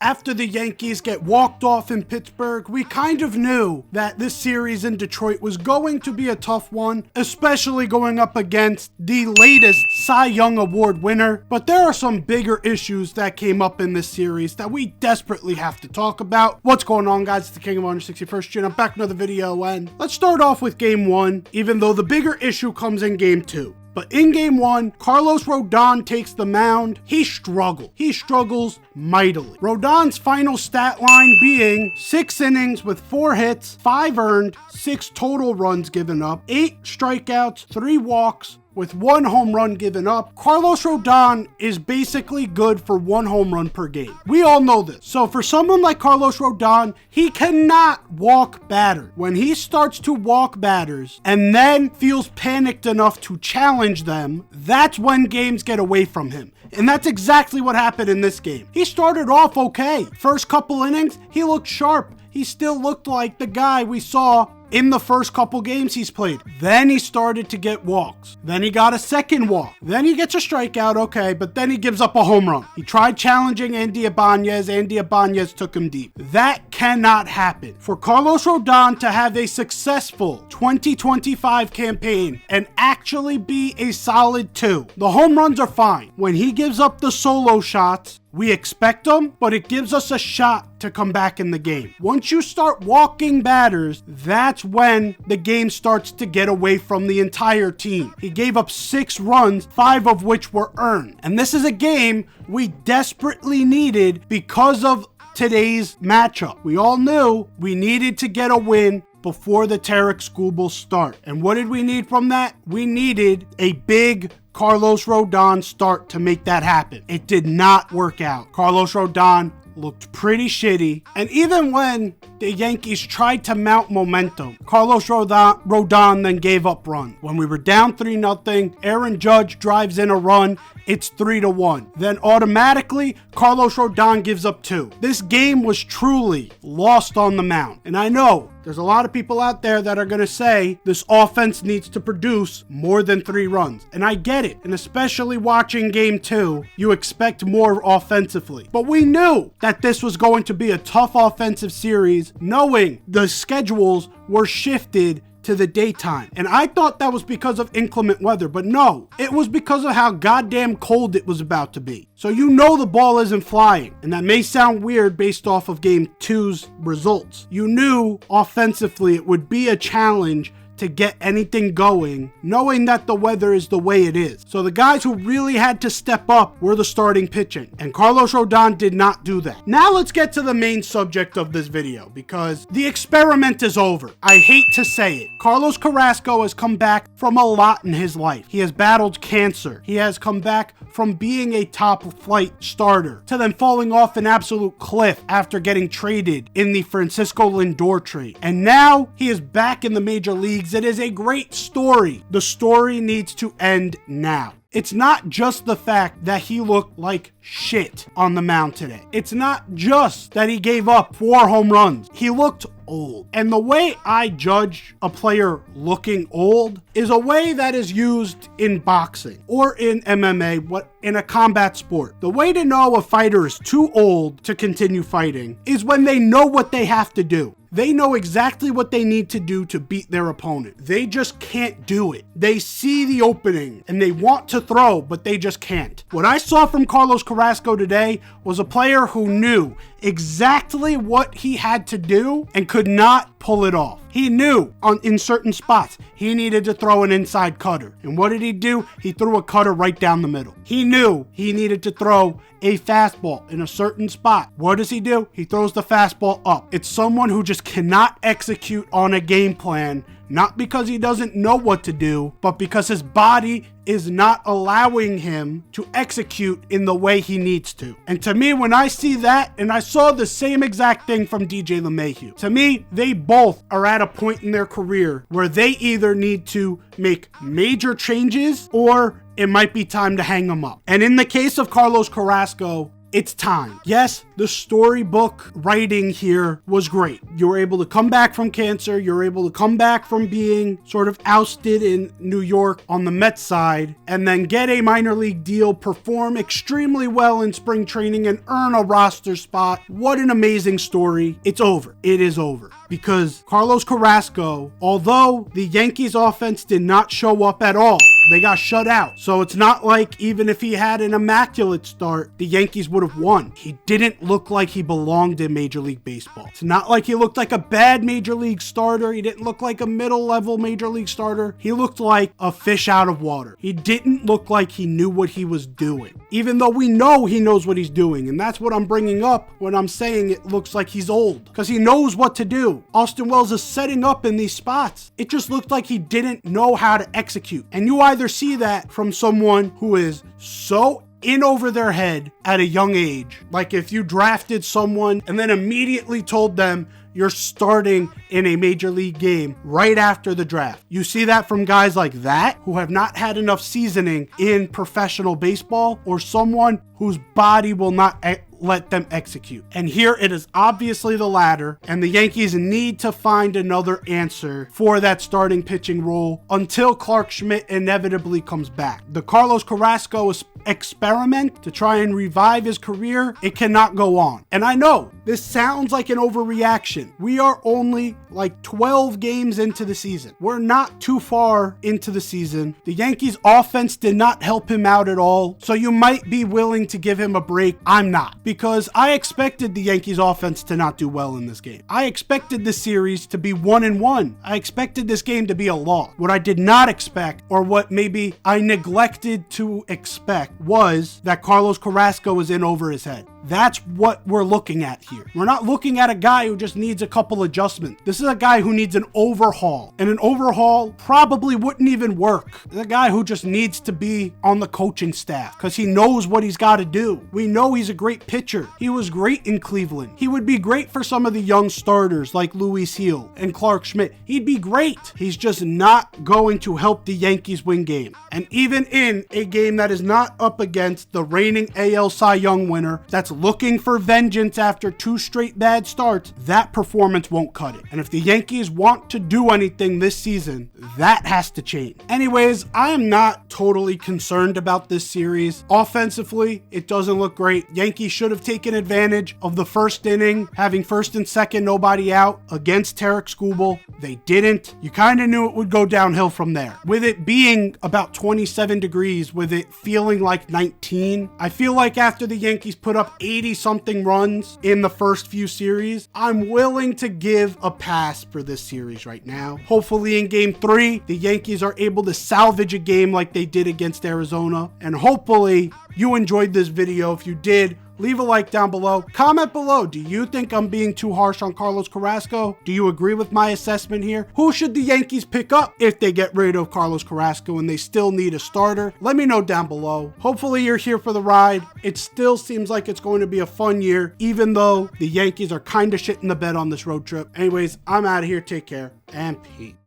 After the Yankees get walked off in Pittsburgh, we kind of knew that this series in Detroit was going to be a tough one, especially going up against the latest Cy Young Award winner. But there are some bigger issues that came up in this series that we desperately have to talk about. What's going on, guys? It's the King of Honor 61st Gen. I'm back with another video, and let's start off with Game 1, even though the bigger issue comes in Game 2. But in Game 1, Carlos Rodon takes the mound. He struggles mightily. Rodon's final stat line being 6 innings with 4 hits, 5 earned, 6 total runs given up, 8 strikeouts, 3 walks, with 1 home run given up. Carlos Rodon is basically good for 1 home run per game. We all know this. So for someone like Carlos Rodon, he cannot walk batters. When he starts to walk batters and then feels panicked enough to challenge them, that's when games get away from him. And that's exactly what happened in this game. He started off okay. First couple innings, he looked sharp. He still looked like the guy we saw in the first couple games he's played. Then he started to get walks. Then he got a second walk. Then he gets a strikeout, okay, but then he gives up a home run. He tried challenging Andy Ibanez. Andy Ibanez took him deep. That cannot happen. For Carlos Rodon to have a successful 2025 campaign and actually be a solid 2, the home runs are fine. When he gives up the solo shots, we expect them, but it gives us a shot to come back in the game. Once you start walking batters, that's when the game starts to get away from the entire team. He gave up 6 runs, 5 of which were earned. And this is a game we desperately needed because of today's matchup. We all knew we needed to get a win before the Tarek Skubal start. And what did we need from that? We needed a big Carlos Rodon start to make that happen. It did not work out. Carlos Rodon looked pretty shitty. And even when the Yankees tried to mount momentum, Carlos Rodon then gave up runs. When we were down 3-0, Aaron Judge drives in a run. It's 3-1. Then automatically, Carlos Rodon gives up 2. This game was truly lost on the mound. And I know there's a lot of people out there that are going to say this offense needs to produce more than 3 runs. And I get it. And especially watching Game 2, you expect more offensively. But we knew that this was going to be a tough offensive series, knowing the schedules were shifted to the daytime. And I thought that was because of inclement weather, but no, it was because of how goddamn cold it was about to be. So you know the ball isn't flying, and that may sound weird based off of Game 2's results. You knew offensively it would be a challenge to get anything going, knowing that the weather is the way it is. So the guys who really had to step up were the starting pitching, and Carlos Rodon did not do that. Now let's get to the main subject of this video, because the experiment is over. I hate to say it. Carlos Corrasco has come back from a lot in his life. He has battled cancer. He has come back from being a top flight starter to then falling off an absolute cliff after getting traded in the Francisco Lindor trade. And now he is back in the major leagues. It is a great story. The story needs to end now. It's not just the fact that he looked like shit on the mound today. It's not just that he gave up 4 home runs. He looked old. And the way I judge a player looking old is a way that is used in boxing or in MMA, in a combat sport. The way to know a fighter is too old to continue fighting is when they know what they have to do. They know exactly what they need to do to beat their opponent. They just can't do it. They see the opening and they want to throw, but they just can't. What I saw from Carlos Carrasco today was a player who knew exactly what he had to do and could not pull it off. He knew in certain spots he needed to throw an inside cutter. And what did he do? He threw a cutter right down the middle. He knew he needed to throw a fastball in a certain spot. What does he do? He throws the fastball up. It's someone who just cannot execute on a game plan, not because he doesn't know what to do, but because his body is not allowing him to execute in the way he needs to. And to me, when I see that, and I saw the same exact thing from DJ LeMahieu, to me, they both are at a point in their career where they either need to make major changes or it might be time to hang them up. And in the case of Carlos Carrasco, it's time. Yes, the storybook writing here was great. You were able to come back from cancer. You're able to come back from being sort of ousted in New York on the Mets side, and then get a minor league deal, perform extremely well in spring training, and earn a roster spot. What an amazing story. It's over. It is over. Because Carlos Carrasco, although the Yankees offense did not show up at all, they got shut out. So it's not like even if he had an immaculate start, the Yankees would have won. He didn't look like he belonged in Major League Baseball. It's not like he looked like a bad Major League starter. He didn't look like a middle-level Major League starter. He looked like a fish out of water. He didn't look like he knew what he was doing, even though we know he knows what he's doing. And that's what I'm bringing up when I'm saying it looks like he's old, because he knows what to do. Austin Wells is setting up in these spots. It just looked like he didn't know how to execute. And you either see that from someone who is so in over their head at a young age, like if you drafted someone and then immediately told them you're starting in a major league game right after the draft. You see that from guys like that who have not had enough seasoning in professional baseball, or someone whose body will not let them execute. And here it is obviously the latter, and the Yankees need to find another answer for that starting pitching role until Clark Schmidt inevitably comes back. The Carlos Corrasco experiment to try and revive his career, it cannot go on. And I know this sounds like an overreaction. We are only like 12 games into the season. We're not too far into the season. The Yankees offense did not help him out at all. So you might be willing to give him a break. I'm not, because I expected the Yankees offense to not do well in this game. I expected this series to be 1-1. I expected this game to be a loss. What I did not expect, or what maybe I neglected to expect, was that Carlos Carrasco was in over his head. That's what we're looking at here. We're not looking at a guy who just needs a couple adjustments. This is a guy who needs an overhaul, and an overhaul probably wouldn't even work. It's a guy who just needs to be on the coaching staff because he knows what he's got to do. We know he's a great pitcher. He was great in Cleveland. He would be great for some of the young starters like Luis Gil and Clark Schmidt. He'd be great. He's just not going to help the Yankees win games. And even in a game that is not up against the reigning AL Cy Young winner, that's looking for vengeance after 2 straight bad starts, that performance won't cut it. And if the Yankees want to do anything this season, that has to change. Anyways, I am not totally concerned about this series. Offensively, it doesn't look great. Yankees should have taken advantage of the first inning, having first and second, nobody out against Tarek Skubal. They didn't. You kind of knew it would go downhill from there. With it being about 27 degrees, with it feeling like 19, I feel like after the Yankees put up 80-something runs in the first few series, I'm willing to give a pass for this series right now. Hopefully in Game 3, the Yankees are able to salvage a game like they did against Arizona. And hopefully you enjoyed this video. If you did, leave a like down below. Comment below. Do you think I'm being too harsh on Carlos Carrasco? Do you agree with my assessment here? Who should the Yankees pick up if they get rid of Carlos Carrasco and they still need a starter? Let me know down below. Hopefully you're here for the ride. It still seems like it's going to be a fun year, even though the Yankees are kind of shitting the bed on this road trip. Anyways, I'm out of here. Take care and peace.